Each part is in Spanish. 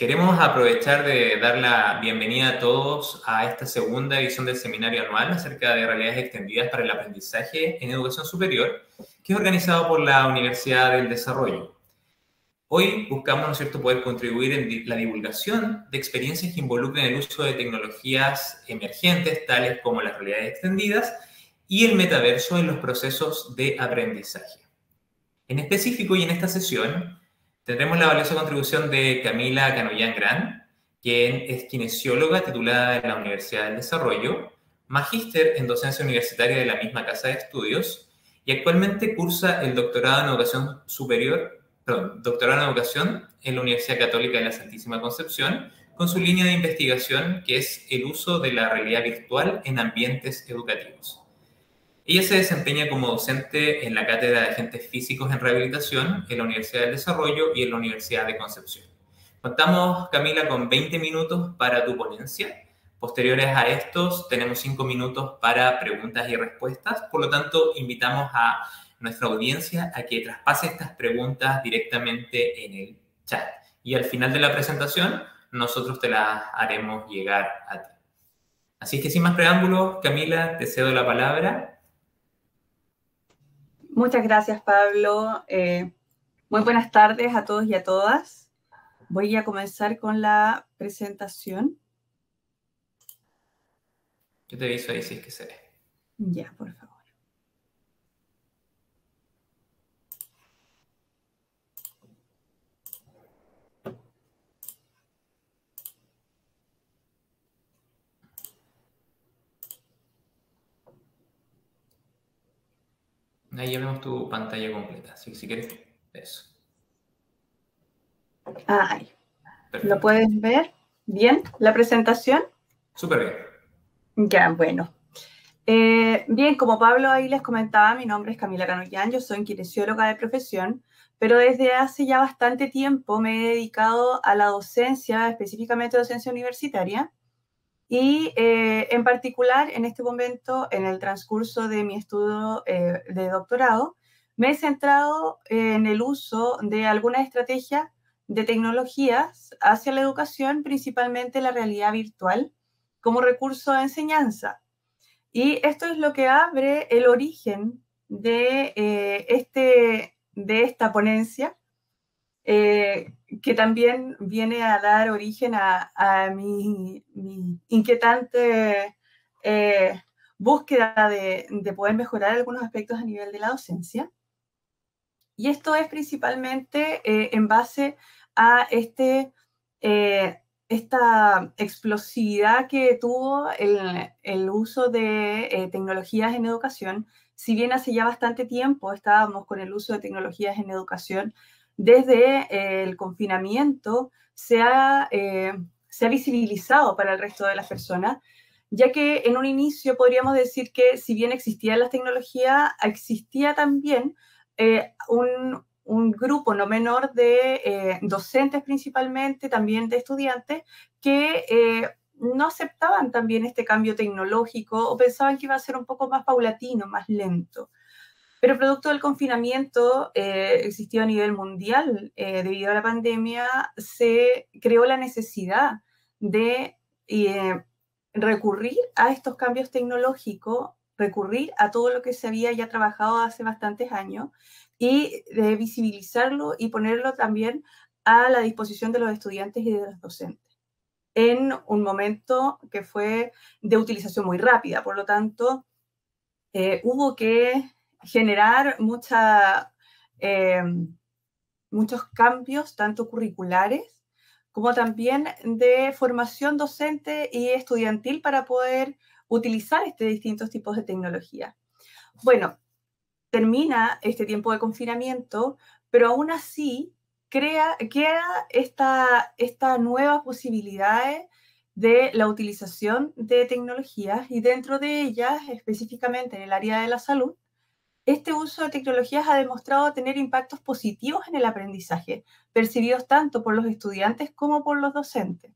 Queremos aprovechar de dar la bienvenida a todos a esta segunda edición del seminario anual acerca de realidades extendidas para el aprendizaje en educación superior, que es organizado por la Universidad del Desarrollo. Hoy buscamos, ¿no es cierto?, poder contribuir en la divulgación de experiencias que involucren el uso de tecnologías emergentes, tales como las realidades extendidas y el metaverso en los procesos de aprendizaje. En específico, y en esta sesión, tendremos la valiosa contribución de Camila Canoyan Gran, quien es kinesióloga titulada en la Universidad del Desarrollo, magíster en docencia universitaria de la misma casa de estudios y actualmente cursa el doctorado en educación doctorado en educación en la Universidad Católica de la Santísima Concepción, con su línea de investigación que es el uso de la realidad virtual en ambientes educativos. Ella se desempeña como docente en la Cátedra de Agentes Físicos en Rehabilitación en la Universidad del Desarrollo y en la Universidad de Concepción. Contamos, Camila, con 20 minutos para tu ponencia. Posteriores a estos, tenemos 5 minutos para preguntas y respuestas. Por lo tanto, invitamos a nuestra audiencia a que traspase estas preguntas directamente en el chat. Y al final de la presentación, nosotros te las haremos llegar a ti. Así que sin más preámbulos, Camila, te cedo la palabra. Muchas gracias, Pablo. Muy buenas tardes a todos y a todas. Voy a comenzar con la presentación. Yo te aviso ahí si es que se ve. Ya, por favor. Ahí ya vemos tu pantalla completa, así que si quieres, eso. Ahí. ¿Lo puedes ver bien, la presentación? Súper bien. Ya, bueno. Bien, como Pablo ahí les comentaba, mi nombre es Camila Canoyan, yo soy kinesióloga de profesión, pero desde hace ya bastante tiempo me he dedicado a la docencia, específicamente docencia universitaria, y en particular en este momento, en el transcurso de mi estudio de doctorado, me he centrado en el uso de algunas estrategias de tecnologías hacia la educación, principalmente la realidad virtual, como recurso de enseñanza. Y esto es lo que abre el origen de, esta ponencia, que también viene a dar origen a mi inquietante búsqueda de poder mejorar algunos aspectos a nivel de la docencia. Y esto es principalmente en base a esta explosividad que tuvo el uso de tecnologías en educación. Si bien hace ya bastante tiempo estábamos con el uso de tecnologías en educación, desde el confinamiento se ha visibilizado para el resto de las personas, ya que en un inicio podríamos decir que si bien existían las tecnologías, existía también un grupo no menor de docentes principalmente, también de estudiantes, que no aceptaban también este cambio tecnológico o pensaban que iba a ser un poco más paulatino, más lento. Pero producto del confinamiento existió a nivel mundial, debido a la pandemia, se creó la necesidad de recurrir a estos cambios tecnológicos, recurrir a todo lo que se había ya trabajado hace bastantes años y de visibilizarlo y ponerlo también a la disposición de los estudiantes y de los docentes en un momento que fue de utilización muy rápida. Por lo tanto, hubo que generar muchos cambios, tanto curriculares como también de formación docente y estudiantil para poder utilizar distintos tipos de tecnología. Bueno, termina este tiempo de confinamiento, pero aún así queda esta nueva posibilidad de la utilización de tecnologías y dentro de ellas, específicamente en el área de la salud, este uso de tecnologías ha demostrado tener impactos positivos en el aprendizaje, percibidos tanto por los estudiantes como por los docentes.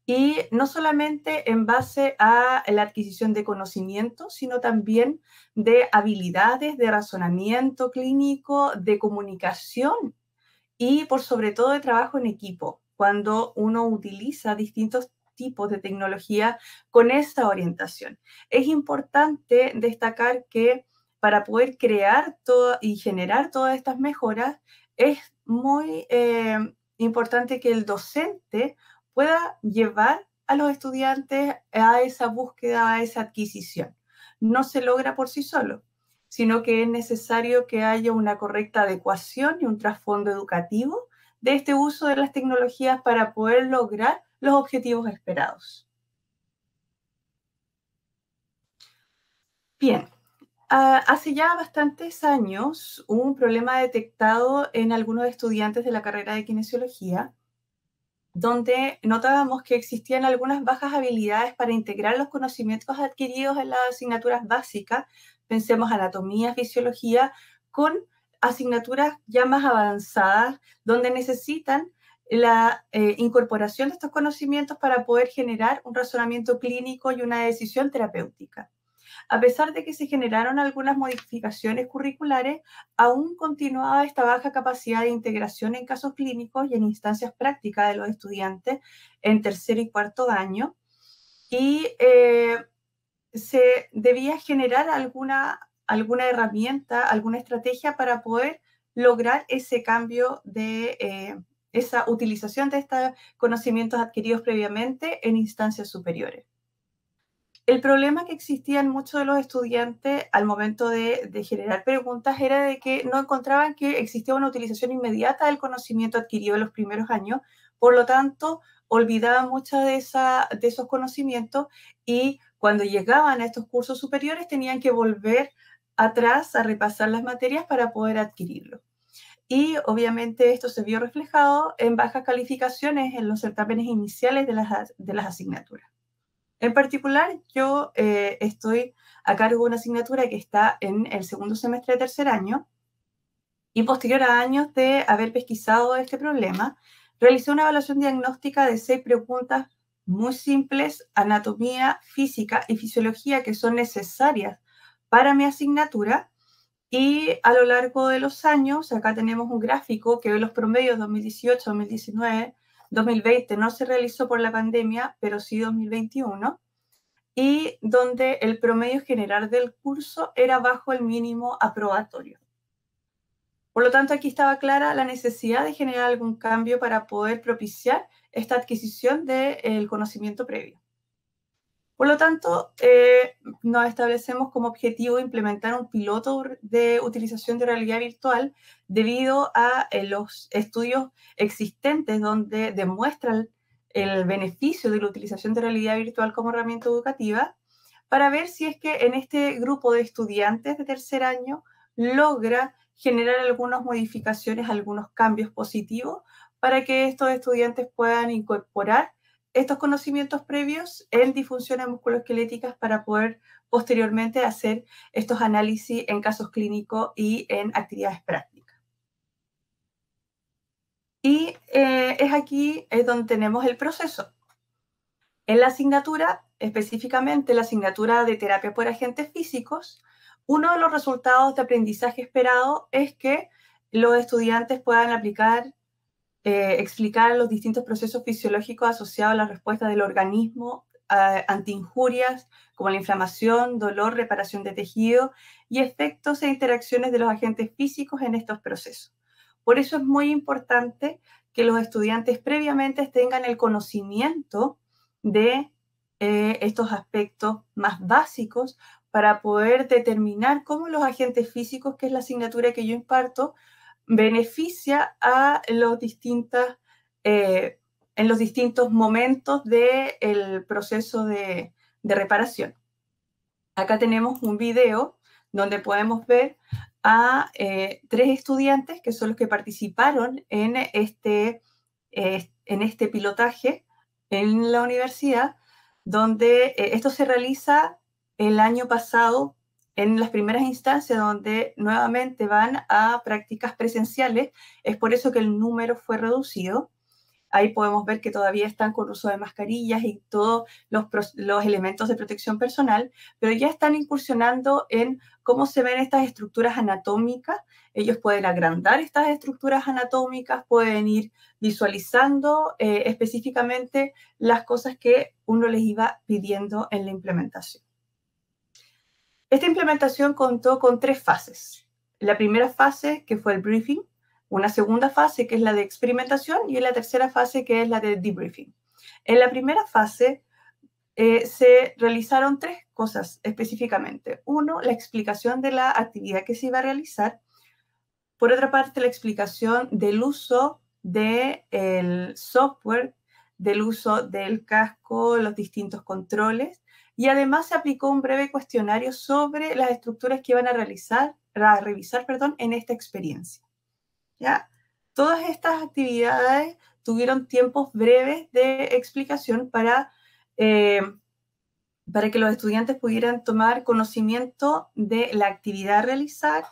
Y no solamente en base a la adquisición de conocimientos, sino también de habilidades de razonamiento clínico, de comunicación y por sobre todo de trabajo en equipo. cuando uno utiliza distintos tipos de tecnología con esta orientación. Es importante destacar que para poder crear y generar todas estas mejoras, es muy importante que el docente pueda llevar a los estudiantes a esa búsqueda, a esa adquisición. No se logra por sí solo, sino que es necesario que haya una correcta adecuación y un trasfondo educativo de este uso de las tecnologías para poder lograr los objetivos esperados. Bien, hace ya bastantes años hubo un problema detectado en algunos estudiantes de la carrera de kinesiología, donde notábamos que existían algunas bajas habilidades para integrar los conocimientos adquiridos en las asignaturas básicas, pensemos anatomía, fisiología, con asignaturas ya más avanzadas, donde necesitan la incorporación de estos conocimientos para poder generar un razonamiento clínico y una decisión terapéutica. A pesar de que se generaron algunas modificaciones curriculares, aún continuaba esta baja capacidad de integración en casos clínicos y en instancias prácticas de los estudiantes en tercer y cuarto año, y se debía generar alguna herramienta, alguna estrategia para poder lograr ese cambio de esa utilización de estos conocimientos adquiridos previamente en instancias superiores. El problema que existía en muchos de los estudiantes al momento de generar preguntas era de que no encontraban que existía una utilización inmediata del conocimiento adquirido en los primeros años, por lo tanto, olvidaban muchos de esos conocimientos y cuando llegaban a estos cursos superiores tenían que volver atrás a repasar las materias para poder adquirirlo. Y obviamente esto se vio reflejado en bajas calificaciones en los certámenes iniciales de las asignaturas. En particular, yo estoy a cargo de una asignatura que está en el segundo semestre de tercer año y posterior a años de haber pesquisado este problema, realicé una evaluación diagnóstica de 6 preguntas muy simples, anatomía, física y fisiología, que son necesarias para mi asignatura. Y a lo largo de los años, acá tenemos un gráfico que ve los promedios 2018, 2019, 2020 no se realizó por la pandemia, pero sí 2021, y donde el promedio general del curso era bajo el mínimo aprobatorio. Por lo tanto, aquí estaba clara la necesidad de generar algún cambio para poder propiciar esta adquisición del conocimiento previo. Por lo tanto, nos establecemos como objetivo implementar un piloto de utilización de realidad virtual debido a los estudios existentes donde demuestran el beneficio de la utilización de realidad virtual como herramienta educativa, para ver si es que en este grupo de estudiantes de tercer año logra generar algunas modificaciones, algunos cambios positivos para que estos estudiantes puedan incorporar estos conocimientos previos en disfunciones musculoesqueléticas para poder posteriormente hacer estos análisis en casos clínicos y en actividades prácticas. Y es aquí donde tenemos el proceso. En la asignatura, específicamente la asignatura de terapia por agentes físicos, uno de los resultados de aprendizaje esperado es que los estudiantes puedan explicar los distintos procesos fisiológicos asociados a la respuesta del organismo ante injurias como la inflamación, dolor, reparación de tejido y efectos e interacciones de los agentes físicos en estos procesos. Por eso es muy importante que los estudiantes previamente tengan el conocimiento de estos aspectos más básicos para poder determinar cómo los agentes físicos, que es la asignatura que yo imparto, beneficia a en los distintos momentos del proceso de reparación. Acá tenemos un video donde podemos ver a 3 estudiantes que son los que participaron en este pilotaje en la universidad, donde esto se realiza el año pasado en las primeras instancias, donde nuevamente van a prácticas presenciales. Es por eso que el número fue reducido. ahí podemos ver que todavía están con uso de mascarillas y todos los elementos de protección personal, pero ya están incursionando en cómo se ven estas estructuras anatómicas. Ellos pueden agrandar estas estructuras anatómicas, pueden ir visualizando específicamente las cosas que uno les iba pidiendo en la implementación. Esta implementación contó con 3 fases. La primera fase, que fue el briefing, una segunda fase, que es la de experimentación, y la tercera fase, que es la de debriefing. En la primera fase se realizaron 3 cosas específicamente. Uno, la explicación de la actividad que se iba a realizar. Por otra parte, la explicación del uso del software, del uso del casco, los distintos controles, y además se aplicó un breve cuestionario sobre las estructuras que iban a revisar en esta experiencia. ¿Ya? Todas estas actividades tuvieron tiempos breves de explicación para que los estudiantes pudieran tomar conocimiento de la actividad a realizar.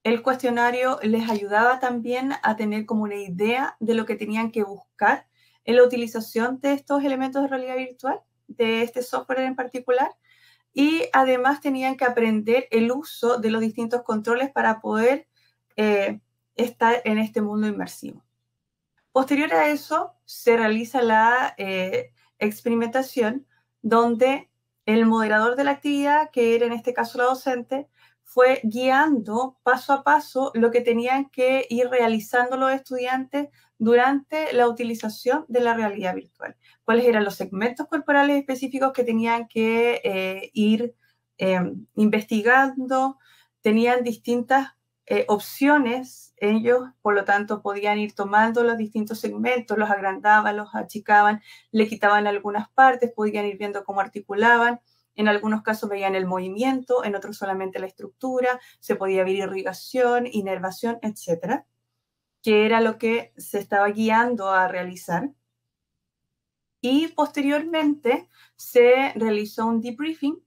El cuestionario les ayudaba también a tener como una idea de lo que tenían que buscar en la utilización de estos elementos de realidad virtual, de este software en particular, y además tenían que aprender el uso de los distintos controles para poder estar en este mundo inmersivo. Posterior a eso, se realiza la experimentación, donde el moderador de la actividad, que era en este caso la docente, fue guiando paso a paso lo que tenían que ir realizando los estudiantes durante la utilización de la realidad virtual. Cuáles eran los segmentos corporales específicos que tenían que ir investigando. Tenían distintas opciones. Ellos, por lo tanto, podían ir tomando los distintos segmentos, los agrandaban, los achicaban, le quitaban algunas partes, podían ir viendo cómo articulaban. En algunos casos veían el movimiento, en otros solamente la estructura, se podía ver irrigación, inervación, etcétera, que era lo que se estaba guiando a realizar. Y posteriormente se realizó un debriefing,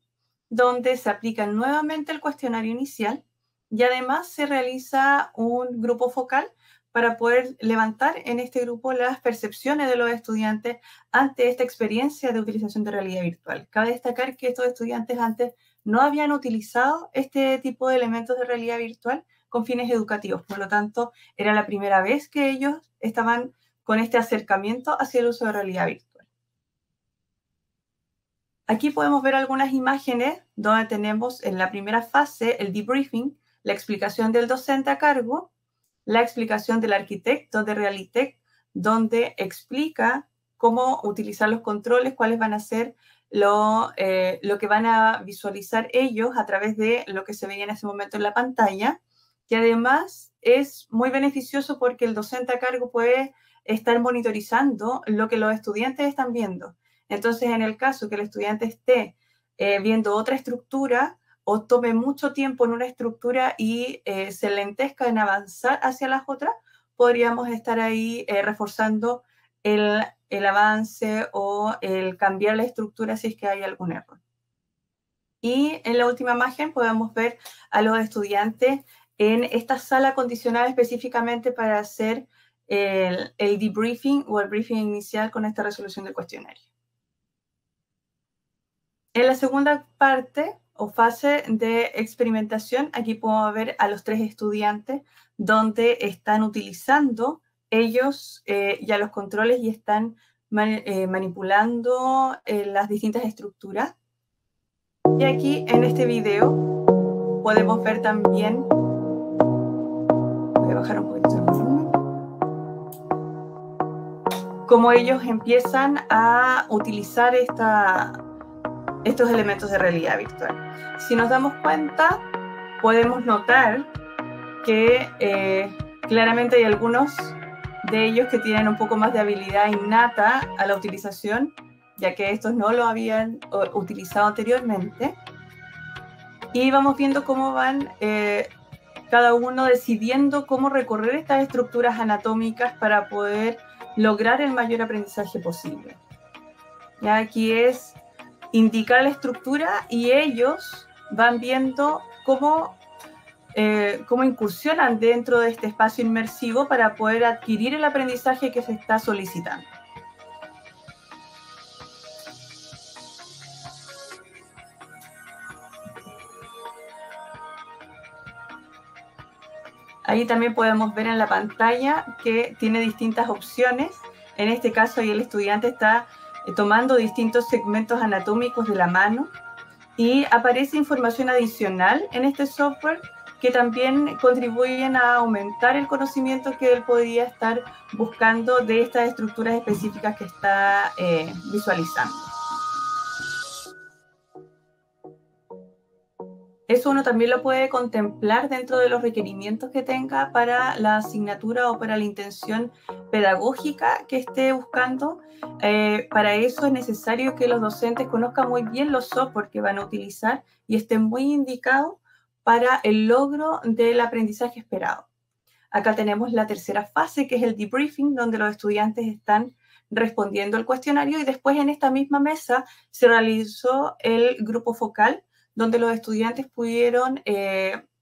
donde se aplica nuevamente el cuestionario inicial y además se realiza un grupo focal para poder levantar en este grupo las percepciones de los estudiantes ante esta experiencia de utilización de realidad virtual. Cabe destacar que estos estudiantes antes no habían utilizado este tipo de elementos de realidad virtual con fines educativos. Por lo tanto, era la primera vez que ellos estaban con este acercamiento hacia el uso de realidad virtual. Aquí podemos ver algunas imágenes donde tenemos en la primera fase el debriefing, la explicación del docente a cargo, la explicación del arquitecto de Realitech, donde explica cómo utilizar los controles, cuáles van a ser lo que van a visualizar ellos a través de lo que se veía en ese momento en la pantalla, que además es muy beneficioso porque el docente a cargo puede estar monitorizando lo que los estudiantes están viendo. Entonces, en el caso que el estudiante esté viendo otra estructura o tome mucho tiempo en una estructura y se lentezca en avanzar hacia las otras, podríamos estar ahí reforzando el avance o el cambiar la estructura si es que hay algún error. Y en la última imagen podemos ver a los estudiantes en esta sala acondicionada específicamente para hacer el debriefing o el briefing inicial con esta resolución del cuestionario. En la segunda parte o fase de experimentación, aquí podemos ver a los 3 estudiantes donde están utilizando ellos ya los controles y están manipulando las distintas estructuras. Y aquí en este video podemos ver también, voy a bajar un poquito el volumen, cómo ellos empiezan a utilizar estos elementos de realidad virtual. Si nos damos cuenta, podemos notar que claramente hay algunos de ellos que tienen un poco más de habilidad innata a la utilización, ya que estos no lo habían utilizado anteriormente. Y vamos viendo cómo van cada uno decidiendo cómo recorrer estas estructuras anatómicas para poder lograr el mayor aprendizaje posible. Ya aquí es indicar la estructura y ellos van viendo cómo incursionan dentro de este espacio inmersivo para poder adquirir el aprendizaje que se está solicitando. Ahí también podemos ver en la pantalla que tiene distintas opciones. En este caso, ahí el estudiante está tomando distintos segmentos anatómicos de la mano y aparece información adicional en este software que también contribuyen a aumentar el conocimiento que él podría estar buscando de estas estructuras específicas que está visualizando. Eso uno también lo puede contemplar dentro de los requerimientos que tenga para la asignatura o para la intención pedagógica que esté buscando. Para eso es necesario que los docentes conozcan muy bien los software que van a utilizar y estén muy indicados para el logro del aprendizaje esperado. Acá tenemos la tercera fase, que es el debriefing, donde los estudiantes están respondiendo el cuestionario, y después en esta misma mesa se realizó el grupo focal, donde los estudiantes pudieron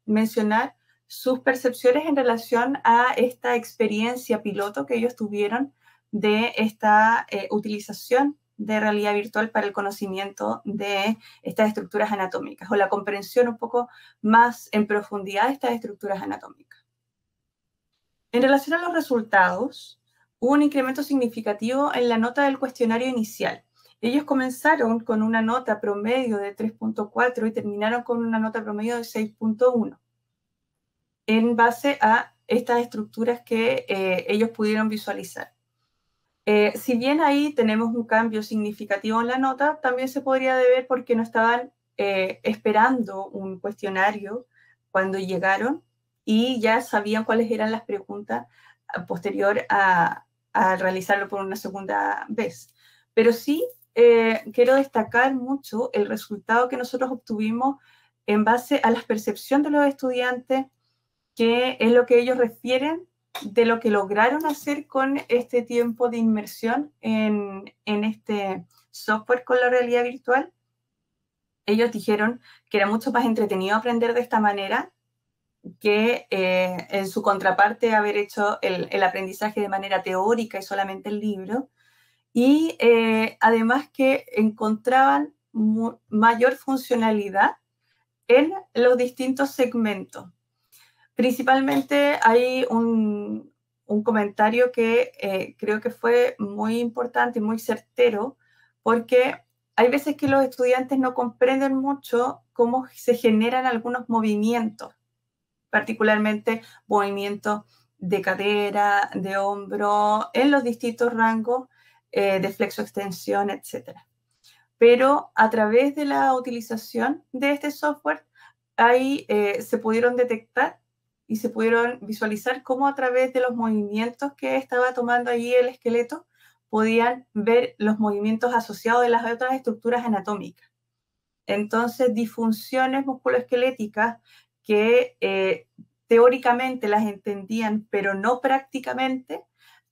mencionar sus percepciones en relación a esta experiencia piloto que ellos tuvieron de esta utilización de realidad virtual para el conocimiento de estas estructuras anatómicas o la comprensión un poco más en profundidad de estas estructuras anatómicas. En relación a los resultados, hubo un incremento significativo en la nota del cuestionario inicial. Ellos comenzaron con una nota promedio de 3.4 y terminaron con una nota promedio de 6.1 en base a estas estructuras que ellos pudieron visualizar. Si bien ahí tenemos un cambio significativo en la nota, también se podría deber porque no estaban esperando un cuestionario cuando llegaron y ya sabían cuáles eran las preguntas posterior a realizarlo por una segunda vez. Pero sí quiero destacar mucho el resultado que nosotros obtuvimos en base a la percepción de los estudiantes, que es lo que ellos refieren de lo que lograron hacer con este tiempo de inmersión en este software con la realidad virtual. Ellos dijeron que era mucho más entretenido aprender de esta manera que en su contraparte haber hecho el aprendizaje de manera teórica y solamente el libro. Y además que encontraban mayor funcionalidad en los distintos segmentos. Principalmente hay un comentario que creo que fue muy importante y muy certero, porque hay veces que los estudiantes no comprenden mucho cómo se generan algunos movimientos, particularmente movimientos de cadera, de hombro, en los distintos rangos de flexo-extensión, etc. Pero a través de la utilización de este software, ahí se pudieron detectar y se pudieron visualizar cómo a través de los movimientos que estaba tomando allí el esqueleto, podían ver los movimientos asociados de las otras estructuras anatómicas. Entonces, disfunciones musculoesqueléticas que teóricamente las entendían, pero no prácticamente,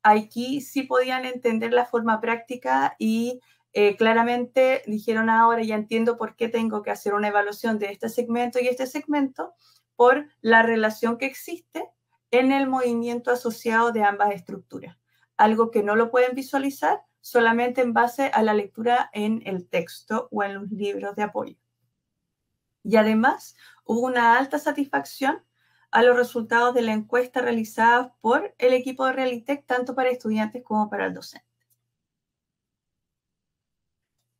aquí sí podían entender la forma práctica y claramente dijeron: ahora ya entiendo por qué tengo que hacer una evaluación de este segmento y este segmento, por la relación que existe en el movimiento asociado de ambas estructuras. Algo que no lo pueden visualizar solamente en base a la lectura en el texto o en los libros de apoyo. Y además hubo una alta satisfacción a los resultados de la encuesta realizada por el equipo de Realitech, tanto para estudiantes como para el docente.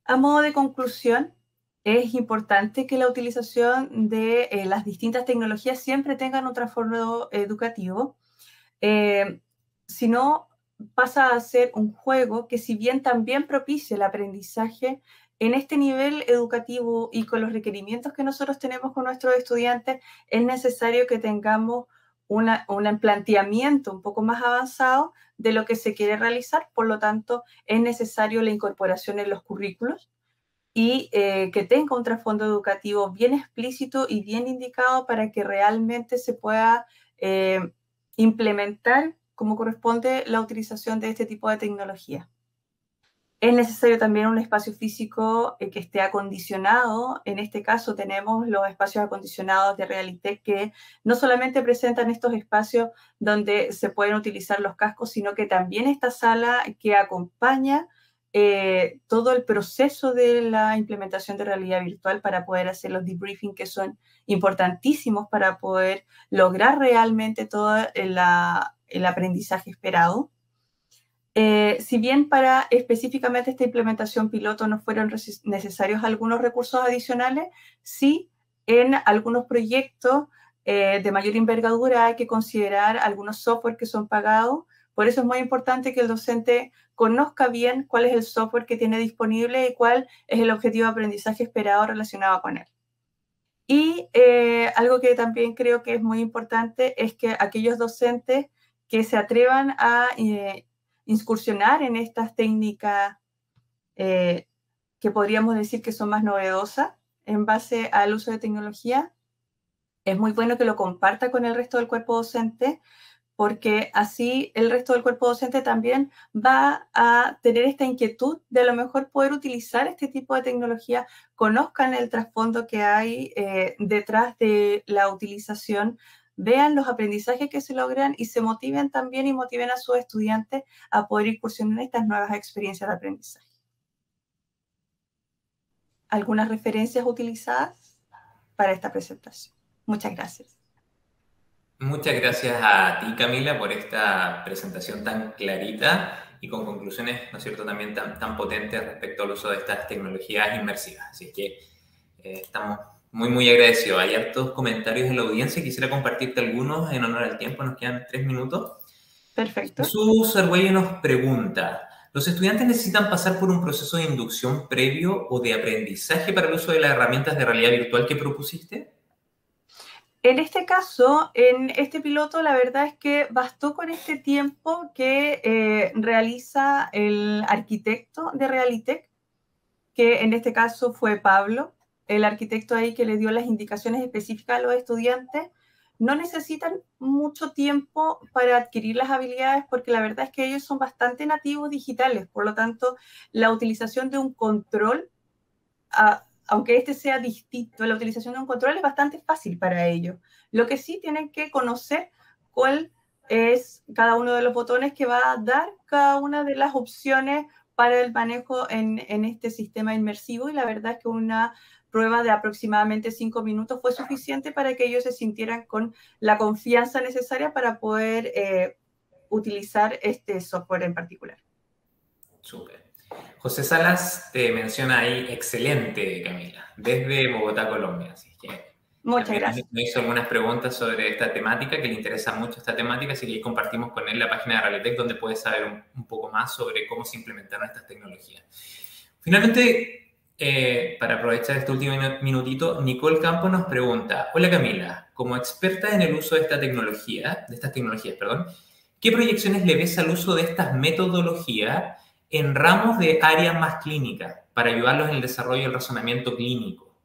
A modo de conclusión, es importante que la utilización de las distintas tecnologías siempre tengan un trasfondo educativo. Si no, pasa a ser un juego que, si bien también propicia el aprendizaje en este nivel educativo y con los requerimientos que nosotros tenemos con nuestros estudiantes, es necesario que tengamos un planteamiento un poco más avanzado de lo que se quiere realizar. Por lo tanto, es necesario la incorporación en los currículos y que tenga un trasfondo educativo bien explícito y bien indicado para que realmente se pueda implementar como corresponde la utilización de este tipo de tecnología. Es necesario también un espacio físico que esté acondicionado. En este caso tenemos los espacios acondicionados de Realitech, que no solamente presentan estos espacios donde se pueden utilizar los cascos, sino que también esta sala que acompaña todo el proceso de la implementación de realidad virtual para poder hacer los debriefing que son importantísimos para poder lograr realmente todo el aprendizaje esperado. Si bien para específicamente esta implementación piloto no fueron necesarios algunos recursos adicionales, sí en algunos proyectos de mayor envergadura hay que considerar algunos software que son pagados. Por eso es muy importante que el docente conozca bien cuál es el software que tiene disponible y cuál es el objetivo de aprendizaje esperado relacionado con él. Y algo que también creo que es muy importante es que aquellos docentes que se atrevan a incursionar en estas técnicas que podríamos decir que son más novedosas en base al uso de tecnología, es muy bueno que lo comparta con el resto del cuerpo docente, porque así el resto del cuerpo docente también va a tener esta inquietud de a lo mejor poder utilizar este tipo de tecnología, conozcan el trasfondo que hay detrás de la utilización, vean los aprendizajes que se logran y se motiven también y motiven a sus estudiantes a poder incursionar en estas nuevas experiencias de aprendizaje. ¿Algunas referencias utilizadas para esta presentación? Muchas gracias. Muchas gracias a ti, Camila, por esta presentación tan clarita y con conclusiones, ¿no es cierto?, también tan potentes respecto al uso de estas tecnologías inmersivas. Así que estamos muy agradecidos. Hay hartos comentarios de la audiencia. Quisiera compartirte algunos en honor al tiempo. Nos quedan 3 minutos. Perfecto. Jesús Argüello nos pregunta, ¿los estudiantes necesitan pasar por un proceso de inducción previo o de aprendizaje para el uso de las herramientas de realidad virtual que propusiste? En este caso, en este piloto, la verdad es que bastó con este tiempo que realiza el arquitecto de Realitech, que en este caso fue Pablo, el arquitecto ahí que le dio las indicaciones específicas a los estudiantes. No necesitan mucho tiempo para adquirir las habilidades porque la verdad es que ellos son bastante nativos digitales, por lo tanto, la utilización de un control aunque este sea distinto, la utilización de un control es bastante fácil para ellos. Lo que sí tienen que conocer cuál es cada uno de los botones que va a dar cada una de las opciones para el manejo en este sistema inmersivo, y la verdad es que una prueba de aproximadamente 5 minutos fue suficiente para que ellos se sintieran con la confianza necesaria para poder utilizar este software en particular. Súper. José Salas te menciona ahí, excelente, Camila, desde Bogotá, Colombia. Así que Muchas gracias. me hizo algunas preguntas sobre esta temática, que le interesa mucho esta temática, así que ahí compartimos con él la página de Realitech, donde puedes saber un poco más sobre cómo se implementaron estas tecnologías. Finalmente, para aprovechar este último minutito, Nicole Campo nos pregunta, hola Camila, como experta en el uso de estas tecnologías, ¿qué proyecciones le ves al uso de estas metodologías en ramos de áreas más clínicas para ayudarlos en el desarrollo del razonamiento clínico?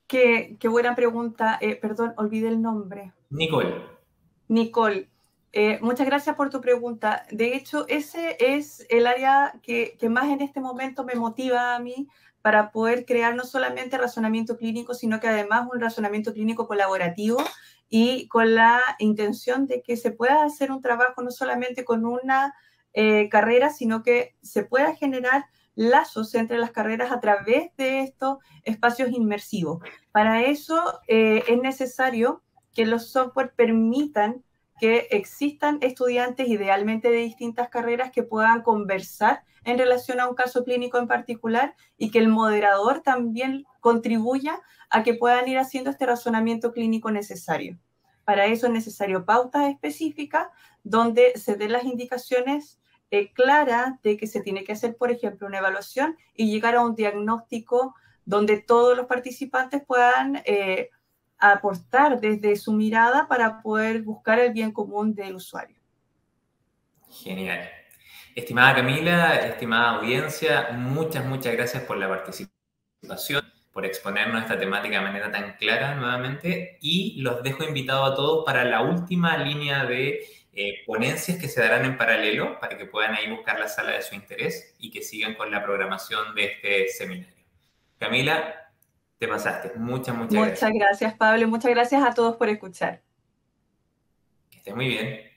Qué buena pregunta. Perdón, olvidé el nombre. Nicole. Nicole, muchas gracias por tu pregunta. De hecho, ese es el área que más en este momento me motiva a mí para poder crear no solamente razonamiento clínico, sino que además un razonamiento clínico colaborativo y con la intención de que se pueda hacer un trabajo no solamente con una carrera, sino que se pueda generar lazos entre las carreras a través de estos espacios inmersivos. Para eso es necesario que los software permitan que existan estudiantes idealmente de distintas carreras que puedan conversar en relación a un caso clínico en particular y que el moderador también contribuya a que puedan ir haciendo este razonamiento clínico necesario. Para eso es necesario pautas específicas donde se den las indicaciones claras de que se tiene que hacer, por ejemplo, una evaluación y llegar a un diagnóstico donde todos los participantes puedan aportar desde su mirada para poder buscar el bien común del usuario. Genial. Estimada Camila, estimada audiencia, muchas gracias por la participación, por exponernos esta temática de manera tan clara nuevamente, y los dejo invitados a todos para la última línea de ponencias que se darán en paralelo para que puedan ahí buscar la sala de su interés y que sigan con la programación de este seminario. Camila, te pasaste. Muchas gracias. Muchas gracias, Pablo. Muchas gracias a todos por escuchar. Que esté muy bien.